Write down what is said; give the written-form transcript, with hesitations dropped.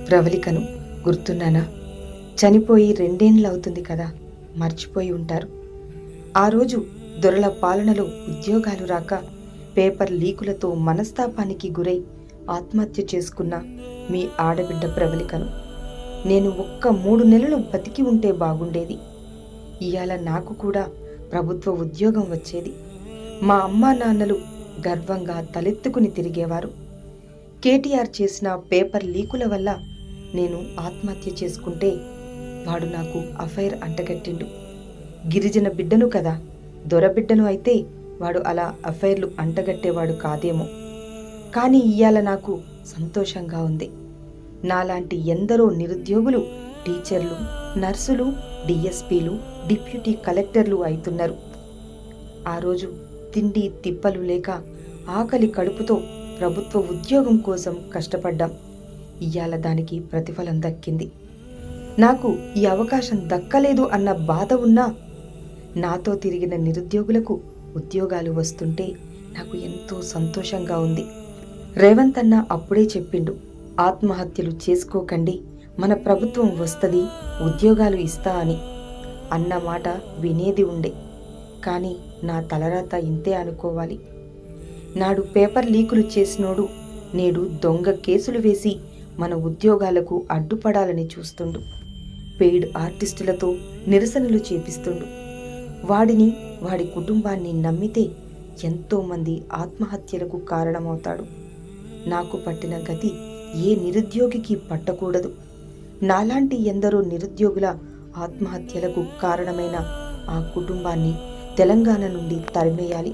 ప్రవళికను గుర్తున్నానా? చనిపోయి 2 ఏండ్లవుతుంది కదా, మర్చిపోయి ఉంటారు. ఆ రోజు దొరల పాలనలో ఉద్యోగాలు రాక పేపర్ లీకులతో మనస్తాపానికి గురై ఆత్మహత్య చేసుకున్న మీ ఆడబిడ్డ ప్రవళికను. నేను ఒక్క 3 నెలలు బతికి ఉంటే బాగుండేది. ఇయాల నాకు కూడా ప్రభుత్వ ఉద్యోగం వచ్చేది. మా అమ్మా నాన్నలు గర్వంగా తలెత్తుకుని తిరిగేవారు. కేటీఆర్ చేసిన పేపర్ లీకుల వల్ల నేను ఆత్మహత్య చేసుకుంటే వాడు నాకు అఫైర్ అంటగట్టిండు. గిరిజన బిడ్డను కదా, దొరబిడ్డను అయితే వాడు అలా అఫైర్లు అంటగట్టేవాడు కాదేమో. కానీ ఇయ్యాల నాకు సంతోషంగా ఉంది. నాలాంటి ఎందరో నిరుద్యోగులు టీచర్లు, నర్సులు, డిఎస్పీలు, డిప్యూటీ కలెక్టర్లు అవుతున్నారు. ఆ రోజు తిండి తిప్పలు లేక ఆకలి కడుపుతో ప్రభుత్వ ఉద్యోగం కోసం కష్టపడ్డాం. ఇయ్యాల దానికి ప్రతిఫలం దక్కింది. నాకు ఈ అవకాశం దక్కలేదు అన్న బాధ ఉన్నా నాతో తిరిగిన నిరుద్యోగులకు ఉద్యోగాలు వస్తుంటే నాకు ఎంతో సంతోషంగా ఉంది. రేవంత్ అన్న అప్పుడే చెప్పిండు, ఆత్మహత్యలు చేసుకోకండి, మన ప్రభుత్వం వస్తది, ఉద్యోగాలు ఇస్తా అని. అన్న మాట వినేది ఉండే. కానీ నా తలరాత ఇంతే అనుకోవాలి. నాడు పేపర్ లీకులు చేసినోడు నేడు దొంగ కేసులు వేసి మన ఉద్యోగాలకు అడ్డుపడాలని చూస్తుండు. పెయిడ్ ఆర్టిస్టులతో నిరసనలు చేపిస్తుండు. వాడిని, వాడి కుటుంబాన్ని నమ్మితే ఎంతోమంది ఆత్మహత్యలకు కారణమవుతాడు. నాకు పట్టిన గతి ఏ నిరుద్యోగికి పట్టకూడదు. నాలాంటి ఎందరో నిరుద్యోగుల ఆత్మహత్యలకు కారణమైన ఆ కుటుంబాన్ని తెలంగాణ నుండి తరిమేయాలి.